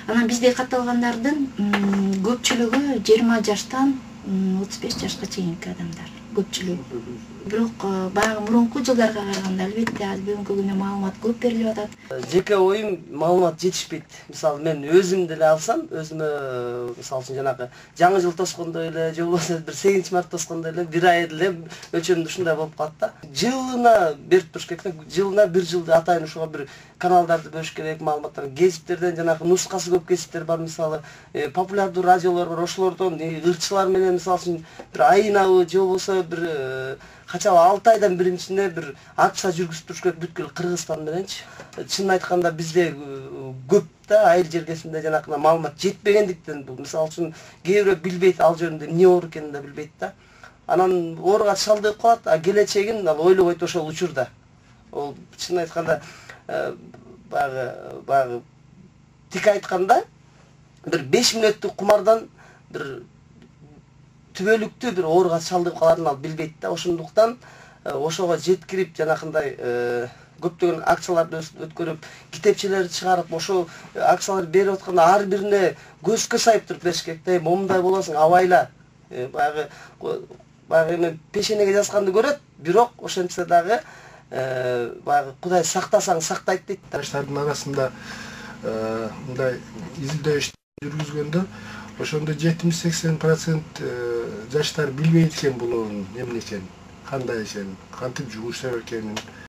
Анан бизде катталгандардын көпчүлүгү 20 жаштан 35 жашка чейинки адамдар көпчүлүгү. Бирок баягы мурунку жылдарга караганда албетте азыр бүгүнкү күндө маалымат көп берилип атат. Жеке оюм маалымат жетишпейт. Мисалы мен өзүмдү эле алсам, өзүмө мисалы үчүн жанагы жаңы жыл тоскондой эле, же болбосо бир 8-март тоскондой эле бир ай эле өлчөмдү ушундай болуп калат да. Жылына берип туруш керек да. Жылына бир жылды атайын ушуга бир каналдарды бөлүш керек, маалыматтар. Гезиттерден жанагы нускасы көп гезиттер бар, мисалы популярдуу радиолор бар, ошолордон ырчылар менен мисалы үчүн бир айнабы же болбосо бир качабы 6 айдан биринчисине бир акча жүргүзүп туруш керек бүткүл Кыргызстан мененчи. Чынын айтканда бизде көп да айыл жергесинде жанакы маалымат жетпегендиктен бул мисалы үчүн кээ бирөө билбейт, ал жөнүндө эмне оор экенин да билбейт да. Анан ооруга чалдыгып калат, а келечегин ал ойлобойт ошол учурда. Ол чынын айтканда баягы тик айтканда бир 5 мүнөттүк кумардан бир түбөлүктүү бир ооруга чалдыгып каларын ал билбейт да. Ошондуктан ошого жеткирип жанакындай көптөгөн акцияларды өткөрүп, китепчелерди чыгарып, ошол акцияларды берип атканда ар бирине көзгө сайып туруп бериш керек да. Момундай болосуң, абайла. Баягы эми пешенеге жазганды көрөт, бирок ошентсе дагы баягы Кудай сактасаң сактайт дейт да. Жаштардын арасында мындай изилдөө жүргүзгөндө ошондо 70-80% жаштар билбейт экен бул эмне экенин, кандай экенин, кантип жугуш экенин.